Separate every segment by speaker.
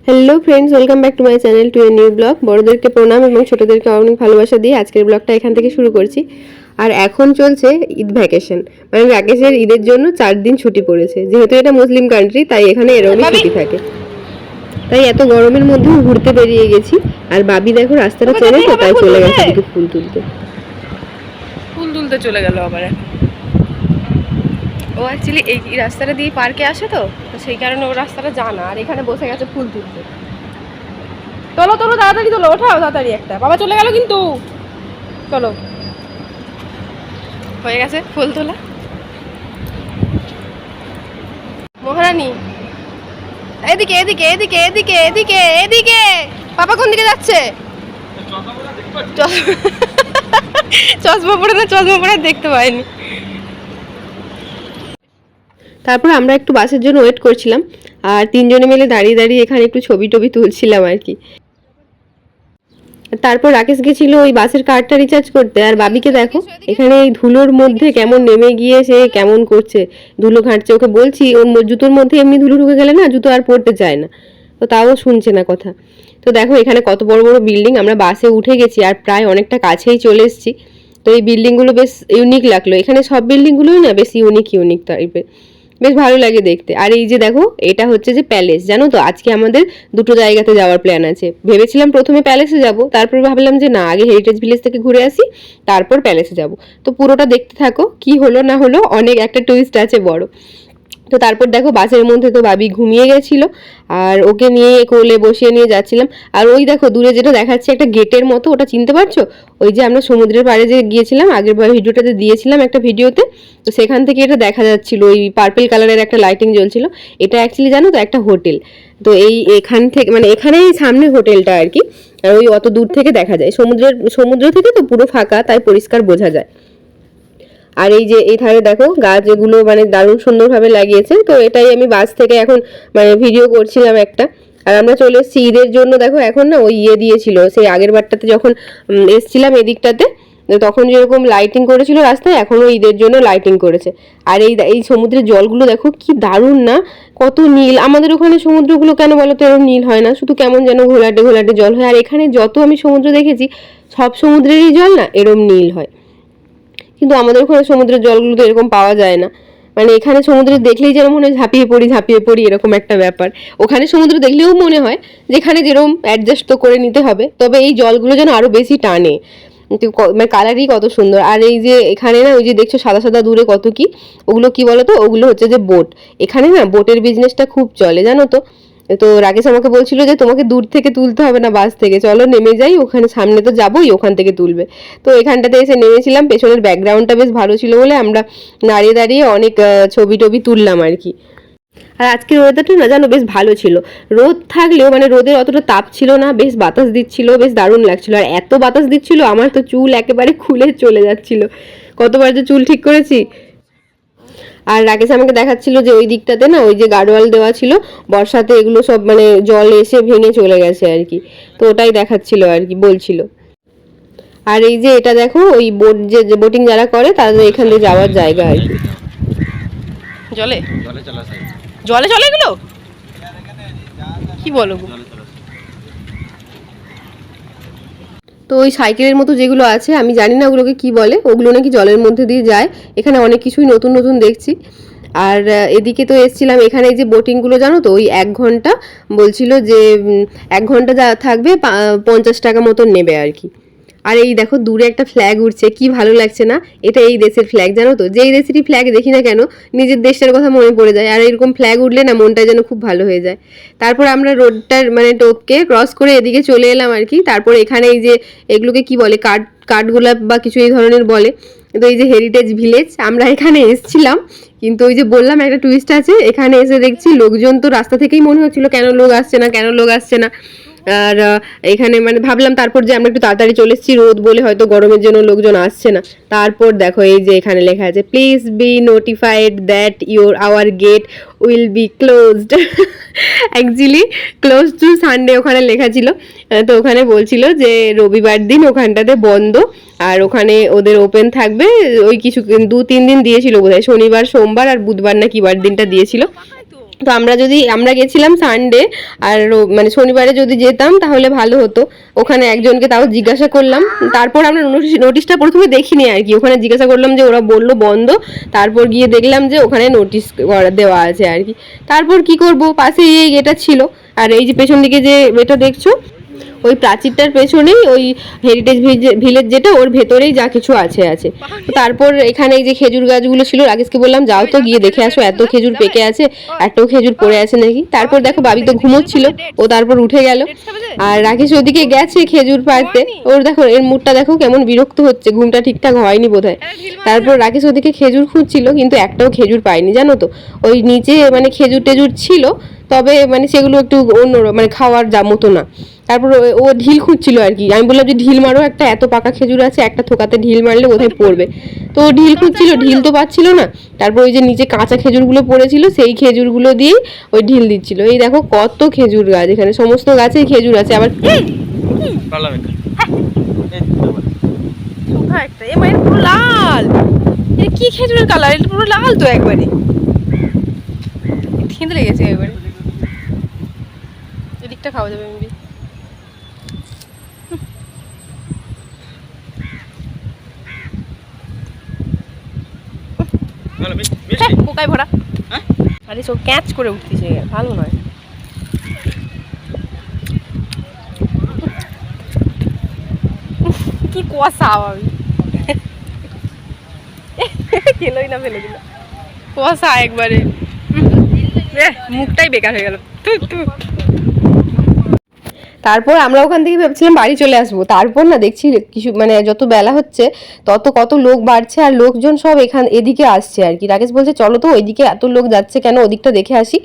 Speaker 1: Hello friends, welcome back to my channel to a new blog. বড়োদেরকে প্রণাম এবং ছোটোদেরকে অনেক ভালোবাসা দিয়ে আজকের ব্লগটা এখান থেকে শুরু করছি। আর এখন চলছে ঈদ ভ্যাকেশন, মানে রাকেশের ঈদের জন্য 4 দিন ছুটি পড়েছে। যেহেতু এটা মুসলিম কান্ট্রি তাই এখানে এরকমই ছুটি থাকে। তাই এত গরমের মধ্যেও ঘুরতে বেরিয়ে গেছি। আর বাবি দেখো রাস্তাটা চেনে তো, তাই চলে গেছে এদিকে ফুল তুলতে
Speaker 2: চলে গেল আবার। ও অ্যাকচুয়ালি এই রাস্তাটা দিয়ে পার্কে আসে তো সেই কারণে ও রাস্তাটা জানা। আর এখানে বসে গেছে ফুল তুলতে। তোলো তোলো তাড়াতাড়ি তোলো, ওঠাও তাড়াতাড়ি। একটা বাবা চলে গেল কিন্তু। চলো, হয়ে গেছে ফুল তোলা। মহারানী এদিকে এদিকে এদিকে এদিকে এদিকে এদিকে। পাপা কোন দিকে যাচ্ছে? চশমা পরে না, চশমা পরে দেখতে পাইনি।
Speaker 1: তারপর আমরা একটু বাসের জন্য ওয়েট করছিলাম, আর 3 জনে মিলে দাঁড়িয়ে দাঁড়িয়ে এখানে একটু ছবি টবি তুলছিলাম আর কি। তারপর রাকেশ গেছিল ওই বাসের কার্ডটা রিচার্জ করতে। আর বাবিকে দেখো এখানে এই ধুলোর মধ্যে কেমন নেমে গিয়ে সে কেমন করছে, ধুলো ঘাঁটছে। ওকে বলছি ওর জুতোর মধ্যে এমনি ধুলো ঢুকে গেলে না জুতো আর পরতে চায় না, তো তাও শুনছে না কথা। তো দেখো এখানে কত বড় বড় বিল্ডিং। আমরা বাসে উঠে গেছি আর প্রায় অনেকটা কাছেই চলে এসেছি। তো এই বিল্ডিংগুলো বেশ ইউনিক লাগলো। এখানে সব বিল্ডিংগুলোই না বেশ ইউনিক টাইপের, বেশ ভালো লাগে দেখতে। আর এই যে দেখো এটা হচ্ছে যে প্যালেস, জানো তো আজকে আমাদের দুটো জায়গাতে যাওয়ার প্ল্যান আছে। ভেবেছিলাম প্রথমে প্যালেসে যাব, তারপর ভাবলাম যে না, আগে হেরিটেজ ভিলেজ থেকে ঘুরে আসি, তারপর প্যালেসে যাব। তো পুরোটা দেখতে থাকো, কি হলো না হলো অনেক একটা টুইস্ট আছে বড়। তো তারপর দেখো বাসের মধ্যে তো বাবি ঘুমিয়ে গেছিলো, আর ওকে নিয়ে কোলে বসিয়ে নিয়ে যাচ্ছিলাম। আর ওই দেখো দূরে যেটা দেখাচ্ছে একটা গেটের মতো, ওটা চিনতে পারছো? ওই যে আমরা সমুদ্রের পাড়ে যে গিয়েছিলাম আগের ভিডিওটাতে দিয়েছিলাম একটা ভিডিওতে, তো সেখান থেকে এটা দেখা যাচ্ছিল। ওই পার্পল কালারের একটা লাইটিং জ্বলছিল। এটা অ্যাকচুয়ালি জানো তো একটা হোটেল। তো এখান থেকে মানে এখানেই সামনে হোটেলটা আর কি। আর ওই অত দূর থেকে দেখা যায়, সমুদ্র থেকে তো পুরো ফাঁকা, তাই পরিষ্কার বোঝা যায়। আর এই যে এই ধারে দেখো গাছ, এগুলো মানে দারুণ সুন্দরভাবে লাগিয়েছে। তো এটাই আমি বাস থেকে এখন মানে ভিডিও করছিলাম একটা। আর আমরা চলে এসেছি ঈদের জন্য। দেখো এখন না ওই দিয়েছিল সেই আগের বারটাতে যখন এসছিলাম এদিকটাতে, তখন যেরকম লাইটিং করেছিল রাস্তায়, এখনও ঈদের জন্য লাইটিং করেছে। আর এই সমুদ্রের জলগুলো দেখো কি দারুণ না, কত নীল। আমাদের ওখানে সমুদ্রগুলো কেন বলো তো এরকম নীল হয় না, শুধু কেমন যেন ঘোলাটে ঘোলাটে জল হয়। আর এখানে যত আমি সমুদ্র দেখেছি সব সমুদ্রেরই জল না এরকম নীল হয়, কিন্তু আমাদের ওখানে সমুদ্রের জলগুলো তো এরকম পাওয়া যায় না। মানে এখানে সমুদ্র দেখলেই যেন মনে হয় ঝাঁপিয়ে পড়ি এরকম একটা ব্যাপার। ওখানে সমুদ্র দেখলেও মনে হয় যেখানে যেরকম অ্যাডজাস্ট তো করে নিতে হবে, তবে এই জলগুলো যেন আরো বেশি টানে। মানে কালারই কত সুন্দর। আর এই যে এখানে না ওই যে দেখছো সাদা সাদা দূরে কত কি, ওগুলো কি বলো তো, ওগুলো হচ্ছে যে বোট। এখানে না বোটের বিজনেসটা খুব চলে জানো তো। তো রাকেশ আমাকে বলছিল যে তোমাকে দূর থেকে তুলতে হবে না বাস থেকে, চলো নেমে যাই, ওখানে সামনে তো যাবোই, ওখান থেকে তুলবে। তো এখানটাতে এসে নেমেছিলাম। পেছনের ব্যাকগ্রাউন্ডটা বেশ ভালো ছিল বলে আমরা দাঁড়িয়ে দাঁড়িয়ে অনেক ছবি টবি তুললাম আর কি। আর আজকের ওয়েদারটা না জানো বেশ ভালো ছিল। রোদ থাকলেও মানে রোদের অতটা তাপ ছিল না, বেশ বাতাস দিচ্ছিল, বেশ দারুণ লাগছিল। আর এত বাতাস দিচ্ছিল আমার তো চুল একেবারে খুলে চলে যাচ্ছিল। কতবার যে চুল ঠিক করেছি। আর রাকেশ আমাকে দেখাচ্ছিল যে ওই দিকটাতে না ওই যে গার্ডওয়াল দেওয়া ছিল, বর্ষাতে এগুলো সব মানে জল এসে ভেঙে চলে গেছে আর কি। তো ওটাই দেখাচ্ছিল আর কি, বলছিল। আর এই যে এটা দেখো ওই বোট, যে বোটিং যারা করে তাদের এখান দিয়ে যাওয়ার জায়গা আর কি।
Speaker 2: জলে জলে চলে এগুলো কি বলো?
Speaker 1: তো ওই সাইকেলের মতো যেগুলো আছে আমি জানি না ওগুলোকে কি বলে, ওগুলো নাকি জলের মধ্যে দিয়ে যায়। এখানে অনেক কিছুই নতুন নতুন দেখছি। আর এদিকে তো এসছিলাম, এখানে এই যে বোটিংগুলো জানো তো ওই 1 ঘন্টা বলছিল যে 1 ঘন্টা যা থাকবে 50 টাকা মতন নেবে আর কি। আর এই দেখো দূরে একটা ফ্ল্যাগ উঠছে, কি ভালো লাগছে না। এটা এই দেশের ফ্ল্যাগ, জানো তো যেই দেশেরই ফ্ল্যাগ দেখি না কেন নিজের দেশটার কথা মনে পড়ে যায়। আর এরকম ফ্ল্যাগ উঠলে না মনটা যেন খুব ভালো হয়ে যায়। তারপর আমরা রোডটার মানে টোপকে ক্রস করে এদিকে চলে এলাম আর কি। তারপর এখানে এই যে এগুলোকে কি বলে, কাঠগোলাপ বা কিছু এই ধরনের বলে। তো এই যে হেরিটেজ ভিলেজ, আমরা এখানে এসছিলাম, কিন্তু ওই যে বললাম একটা টুইস্ট আছে। এখানে এসে দেখছি লোকজন তো রাস্তা থেকেই মনে হচ্ছিল কেন লোক আসছে না। আর এখানে মানে ভাবলাম তারপর যে আমরা একটু তাড়াতাড়ি চলে এসেছি, রোদ বলে হয়তো গরমের জন্য লোকজন আসছে না। তারপর দেখো এই যে এখানে লেখা আছে please be notified that our gate will be closed. Actually close to Sunday ওখানে লেখা ছিল। তো ওখানে বলছিল যে রবিবার দিন ওখানটাতে বন্ধ, আর ওখানে ওদের ওপেন থাকবে ওই কিছু 2-3 দিন দিয়েছিল বোধহয়, শনিবার সোমবার আর বুধবার না কি বার দিনটা দিয়েছিল। তো আমরা গেছিলাম সানডে, আর মানে শনিবারে যদি যেতাম তাহলে ভালো হতো। ওখানে একজনকে তাও জিজ্ঞাসা করলাম, তারপর আমরা নোটিশটা প্রথমে দেখিনি আর কি, ওখানে জিজ্ঞাসা করলাম যে ওরা বললো বন্ধ, তারপর গিয়ে দেখলাম যে ওখানে নোটিশ দেওয়া আছে আর কি। তারপর কি করব, পাশে এই এটা ছিল। আর এই যে পেছন দিকে যে এটা দেখছো, ওই প্রাচীরটার পেছনেই ওই হেরিটেজ ভিলেজ যেটা, ওর ভেতরেই যা কিছু আছে। তো তারপর এখানে এই যে খেজুর গাছগুলো ছিল, রাকেশকে বললাম যাও তো গিয়ে দেখে আসো এত খেজুর পেকে আছে, এত খেজুর পড়ে আছে নাকি। তারপর দেখো বাবি তো ঘুমোচ্ছিল, ও তারপর উঠে গেল। আর রাকেশ ওদিকে গেছে খেজুর পাড়তে, ওর দেখো এর মুডটা দেখো কেমন বিরক্ত হচ্ছে, ঘুমটা ঠিকঠাক হয়নি বোধহয়। তারপর রাকেশ ওদিকে খেজুর খুঁজছিল, কিন্তু একটাও খেজুর পায়নি জানো তো। ওই নিচে মানে খেজুর টেজুর ছিল, তবে মানে সেগুলো একটু অন্য মানে খাওয়ার যা মতো না। তারপর ও ঢিল খুঁজছিল আর কি, আমি বললাম যে ঢিল মারো, একটা এত পাকা খেজুর আছে, একটা থোকাতে ঢিল মারলে কোথায় পড়বে। তো ও ঢিল খুঁজছিল, ঢিল তো পাচ্ছিল না। তারপর ওই যে নিচে কাঁচা খেজুরগুলো পড়েছিল, সেই খেজুরগুলো দিয়েই ওই ঢিল দিচ্ছিল। এই দেখো কত খেজুর গাছ, এখানে সমস্ত গাছেই খেজুর আছে। আবার
Speaker 2: একটা এ মানে পুরো লাল, এ কি খেজুরের কালার, এটা পুরো লাল তো একবারে, খিদে লেগেছে একবারে। এদিকটা খাওয়া যাবে মেবি। পোকায় ভরা, আরে সব ক্যাচ করে উঠতেছে, ভালো নয়। কি কুয়াশা, আমি খেলোই না, ফেলে দিল কুয়াশা একবারে, মুখটাই বেকার হয়ে গেল।
Speaker 1: তারপর আমরা ওখান থেকে ভেবেছিলাম বাড়ি চলে আসবো। তারপর না দেখছি কিছু মানে যত বেলা হচ্ছে তত কত লোক বাড়ছে, আর লোকজন সব এদিকে আসছে আর কি। রাকেশ বলছে চলো তো ওইদিকে এত লোক যাচ্ছে কেন, ওদিকটা দেখে আসি।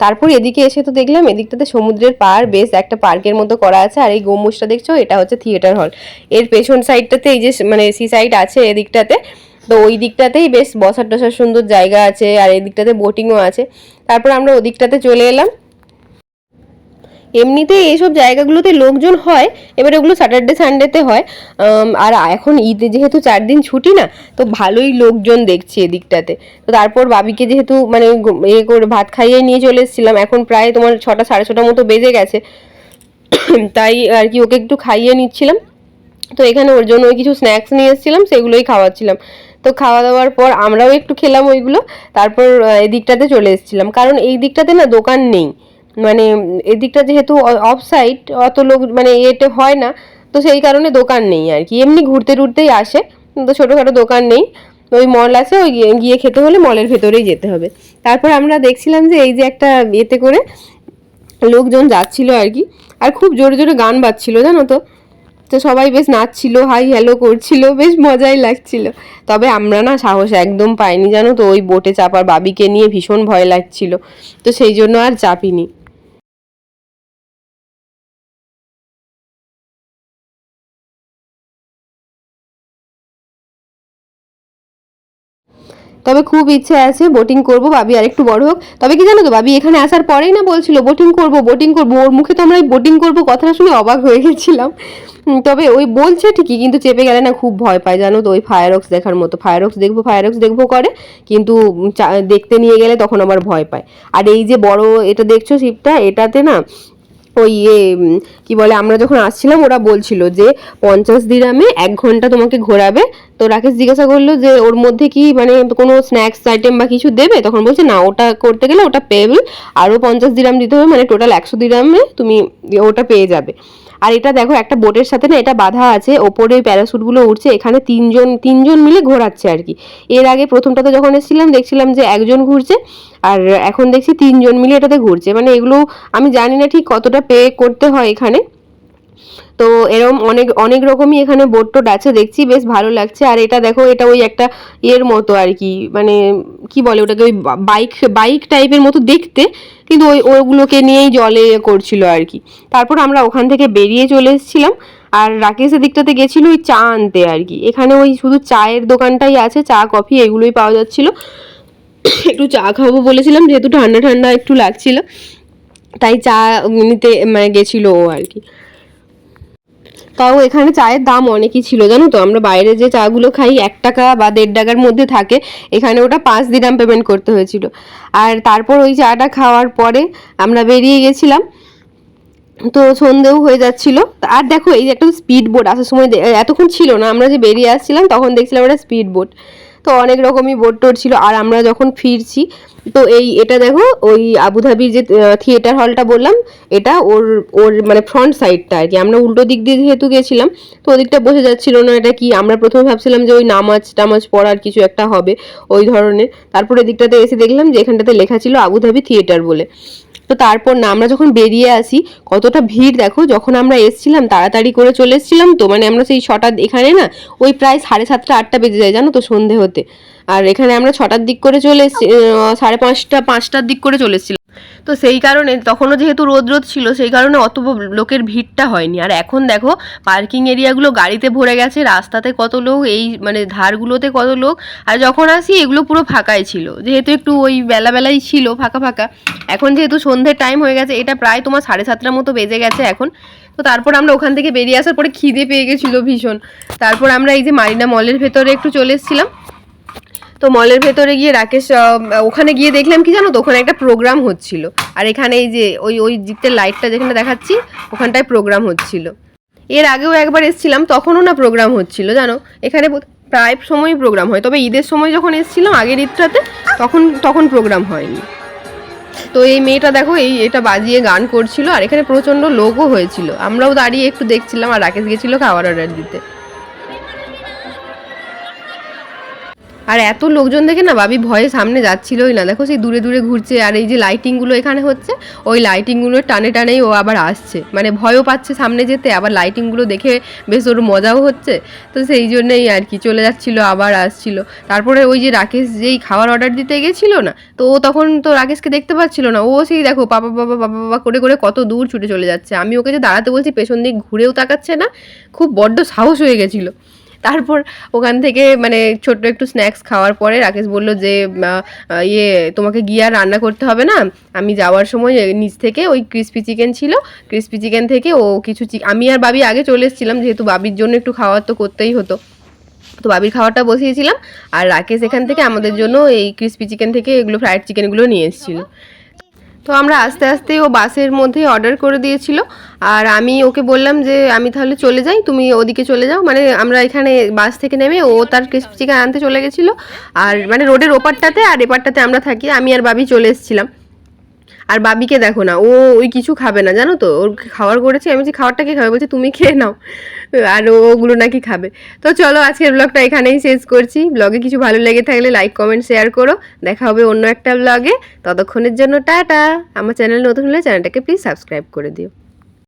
Speaker 1: তারপর এদিকে এসে তো দেখলাম এদিকটাতে সমুদ্রের পাড়, বেশ একটা পার্কের মতো করা আছে। আর এই গম্বুজটা দেখছো, এটা হচ্ছে থিয়েটার হল। এর পেছন সাইডটাতে এই যে মানে সি সাইড আছে এদিকটাতে, তো ওই দিকটাতেই বেশ বসার টসার সুন্দর জায়গা আছে, আর এদিকটাতে বোটিংও আছে। তারপর আমরা ওদিকটাতে চলে এলাম। এমনিতে এইসব জায়গাগুলোতে লোকজন হয়, এবারে ওগুলো স্যাটারডে সানডেতে হয়। আর এখন ঈদে যেহেতু 4 দিন ছুটি না, তো ভালোই লোকজন দেখছি এদিকটাতে। তো তারপর বাবিকে যেহেতু মানে করে ভাত খাইয়ে নিয়ে চলে এসেছিলাম, এখন প্রায় তোমার 6টা সাড়ে 6টা মতো বেজে গেছে, তাই আর কি ওকে একটু খাইয়ে নিচ্ছিলাম। তো এখানে ওর জন্য ওই কিছু স্ন্যাক্স নিয়ে এসেছিলাম, সেগুলোই খাওয়াচ্ছিলাম। তো খাওয়া দাওয়ার পর আমরাও একটু খেলাম ওইগুলো। তারপর এদিকটাতে চলে এসেছিলাম, কারণ এই দিকটাতে না দোকান নেই, মানে এদিকটা যেহেতু অফ সাইড, অত লোক মানে এতে হয় না, তো সেই কারণে দোকান নেই আর কি। এমনি ঘুরতে টুরতেই আসে, তো ছোটোখাটো দোকান নেই। ওই মল আছে, ওই গিয়ে খেতে হলে মলের ভেতরেই যেতে হবে। তারপর আমরা দেখছিলাম যে এই যে একটা এতে করে লোকজন যাচ্ছিল আর কি, আর খুব জোরে জোরে গান বাজছিল জানো তো। তো সবাই বেশ নাচছিল, হাই হ্যালো করছিল, বেশ মজাই লাগছিল। তবে আমরা না সাহস একদম পাইনি জানো তো, ওই বোটে চাপার, বাবিকে নিয়ে ভীষণ ভয় লাগছিল, তো সেই জন্য আর চাপিনি। তবে খুব ইচ্ছে আছে বোটিং করব, বাবি আর একটু বড় হোক। তবে কি জানো তো, বাবি এখানে আসার পরেই না বলছিল বোটিং করব বোটিং করব, ওর মুখে তো আমরা এই বোটিং করব কথাটা শুনে অবাক হয়ে গেছিলাম। তবে ওই বলছে ঠিকই, কিন্তু চেপে গেলে না খুব ভয় পায় জানো তো। ওই ফায়ারওয়ার্কস দেখার মতো, ফায়ারওয়ার্কস দেখবো করে, কিন্তু দেখতে নিয়ে গেলে তখন আবার ভয় পায়। আর এই যে বড় এটা দেখছো শিপটা, এটাতে না ওই কি বলে, আমরা যখন আসছিলাম ওরা বলছিল যে 50 দিরামে 1 ঘন্টা তোমাকে ঘোরাবে। তো রাকেশ জিজ্ঞাসা করলো যে ওর মধ্যে কি মানে কোনো স্ন্যাক্স আইটেম বা কিছু দেবে, তখন বলছে না, ওটা করতে গেলে ওটা পেয়েবল, আরও 50 দিরাম দিতে হবে, মানে টোটাল 100 দিরামে তুমি ওটা পেয়ে যাবে। আর এটা দেখো একটা বোটের সাথে না এটা বাঁধা আছে, ওপরে প্যারাশুটগুলো উঠছে, এখানে তিনজন মিলে ঘোরাচ্ছে আর কি। এর আগে প্রথমটাতে যখন এসেছিলাম দেখছিলাম যে একজন ঘুরছে, আর এখন দেখছি 3জন মিলে এটাতে ঘুরছে। মানে এগুলো আমি জানি না ঠিক কতটা পে করতে হয় এখানে। তো এরকম অনেক অনেক রকমই এখানে বোট টোট আছে, দেখছি বেশ ভালো লাগছে। আর এটা দেখো, এটা ওই একটা এর মতো আর কি, মানে কি বলে ওটাকে, ওই বাইক টাইপের মতো দেখতে, কিন্তু ওইগুলোকে নিয়েই জলে করছিল আর কি। তারপর আমরা ওখান থেকে বেরিয়ে চলে এসেছিলাম। আর রাকেশের দিকটাতে গেছিল ওই চা আনতে আর কি। এখানে ওই শুধু চায়ের দোকানটাই আছে, চা কফি এগুলোই পাওয়া যাচ্ছিল। একটু চা খাবো বলেছিলাম, যেহেতু ঠান্ডা ঠান্ডা একটু লাগছিল, তাই চা নিতে মানে গেছিল ও আর কি। তাও এখানে চায়ের দাম অনেকই ছিল জানো তো। আমরা বাইরে যে চাগুলো খাই 1 টাকা বা 1.5 টাকার মধ্যে থাকে, এখানে ওটা 5 দিরহাম পেমেন্ট করতে হয়েছিল। আর তারপর ওই চাটা খাওয়ার পরে আমরা বেরিয়ে গেছিলাম। তো সন্ধেও হয়ে যাচ্ছিল। আর দেখো এই যে একটা স্পিড বোট আসার সময় এতক্ষণ ছিল না, আমরা যে বেরিয়ে আসছিলাম তখন দেখছিলাম একটা স্পিড বোট। তো অনেক রকমই বোট টোট ছিল। আর আমরা যখন ফিরছি তো এটা দেখো ওই আবুধাবির যে থিয়েটার হলটা বললাম, এটা ওর ওর মানে ফ্রন্ট সাইডটা আর কি। আমরা উল্টো দিক দিয়ে যেহেতু গেছিলাম তো ওদিকটা বোঝা যাচ্ছিল না এটা কি। আমরা প্রথমে ভাবছিলাম যে ওই নামাজ টামাজ পড়ার কিছু একটা হবে ওই ধরনের। তারপরে এদিকটাতে এসে দেখলাম যে এখানটাতে লেখা ছিল আবুধাবি থিয়েটার বলে। তো তারপর না আমরা যখন বেরিয়ে আসি কতটা ভিড় দেখো। যখন আমরা এসছিলাম তাড়াতাড়ি করে চলে এসছিলাম, তো মানে আমরা সেই 6টার এখানে না ওই প্রায় 7:30 8টা বেজে যায় জানো তো সন্ধে হতে। আর এখানে আমরা 6টার দিক করে চলে এসছি, 5:30 5টার দিক করে চলে এসেছিলাম। তো সেই কারণে তখনও যেহেতু রোদ ছিল সেই কারণে অত লোকের ভিড়টা হয়নি। আর এখন দেখো পার্কিং এরিয়াগুলো গাড়িতে ভরে গেছে, রাস্তাতে কত লোক, এই মানে ধারগুলোতে কত লোক। আর যখন আসি এগুলো পুরো ফাঁকাই ছিল, যেহেতু একটু ওই বেলাই ছিল ফাঁকা ফাঁকা। এখন যেহেতু সন্ধ্যের টাইম হয়ে গেছে, এটা প্রায় তোমার 7:30টার মতো বেজে গেছে এখন। তো তারপর আমরা ওখান থেকে বেরিয়ে আসার পরে খিদে পেয়ে গেছিলো ভীষণ। তারপর আমরা এই যে মারিনা মলের ভেতরে একটু চলে এসেছিলাম। তো মলের ভেতরে গিয়ে রাকেশ ওখানে গিয়ে দেখলাম কি জানো তো, ওখানে একটা প্রোগ্রাম হচ্ছিল। আর এখানে এই যে ওই জিপের লাইটটা যেখানে দেখাচ্ছি ওখানটায় প্রোগ্রাম হচ্ছিল। এর আগেও একবার এসেছিলাম, তখনও না প্রোগ্রাম হচ্ছিল জানো। এখানে প্রায় সময়ই প্রোগ্রাম হয়, তবে ঈদের সময় যখন এসেছিলাম আগের ঈদটাতে তখন প্রোগ্রাম হয়নি। তো এই মেয়েটা দেখো এটা বাজিয়ে গান করছিল। আর এখানে প্রচণ্ড লোকও হয়েছিল, আমরাও দাঁড়িয়ে একটু দেখছিলাম। আর রাকেশ গেছিলো খাবার অর্ডার দিতে। আর এত লোকজন দেখে না বাবি ভয়ে সামনে যাচ্ছিলই না। দেখো সেই দূরে দূরে ঘুরছে। আর এই যে লাইটিংগুলো এখানে হচ্ছে, ওই লাইটিংগুলোর টানে টানেই ও আবার আসছে, মানে ভয়ও পাচ্ছে সামনে যেতে, আবার লাইটিংগুলো দেখে বেশ ওর মজাও হচ্ছে। তো সেই জন্যই আর কি চলে যাচ্ছিলো আবার আসছিল। তারপরে ওই যে রাকেশ যেই খাবার অর্ডার দিতে গেছিলো না, তো ও তখন তো রাকেশকে দেখতে পাচ্ছিল না। ও সেই দেখো বাবা বাবা বাবা বাবা করে করে কত দূর ছুটে চলে যাচ্ছে। আমি ওকে যে দাঁড়াতে বলছি পেছন দিক ঘুরেও তাকাচ্ছে না, খুব বড্ড সাহস হয়ে গেছিলো। তারপর ওখান থেকে মানে ছোট্ট একটু স্ন্যাক্স খাওয়ার পরে রাকেশ বলল যে তোমাকে গিয়ে আর রান্না করতে হবে না, আমি যাওয়ার সময় নিচ থেকে ওই ক্রিস্পি চিকেন ছিল, ক্রিস্পি চিকেন থেকে ও কিছু আমি আর বাবি আগে চলে এসেছিলাম, যেহেতু বাবির জন্য একটু খাওয়ার তো করতেই হতো। তো বাবির খাওয়াটা বসিয়েছিলাম। আর রাকেশ এখান থেকে আমাদের জন্য এই ক্রিস্পি চিকেন থেকে এগুলো ফ্রাইড চিকেনগুলো নিয়ে এসেছিলো। তো আমরা আস্তে আস্তে ও বাসের মধ্যে অর্ডার করে দিয়েছিল। আর আমি ওকে বললাম যে আমি তাহলে চলে যাই, তুমি ওদিকে চলে যাও। মানে আমরা এখানে বাস থেকে নেমে ও তার ক্রিস্পি চিকেন আনতে চলে গেছিলো। আর মানে রোডের ওপারটাতে আর এপারটাতে আমরা থাকি, আমি আর বাবি চলে এসেছিলাম। আর বাবিকে দেখো না, ও ওই কিছু খাবে না জানো তো। ওর খাবার করেছি, আমি বলছি খাবারটা কে খাবে, বলছে তুমি খেয়ে নাও। আর ওগুলো নাকি খাবে। তো চলো আজকের ব্লগটা এখানেই শেষ করছি। ব্লগে কিছু ভালো লেগে থাকলে লাইক কমেন্ট শেয়ার করো। দেখা হবে অন্য একটা ব্লগে। ততক্ষণের জন্য টাটা। আমার চ্যানেল নতুন হলে চ্যানেলটাকে প্লিজ সাবস্ক্রাইব করে দিও।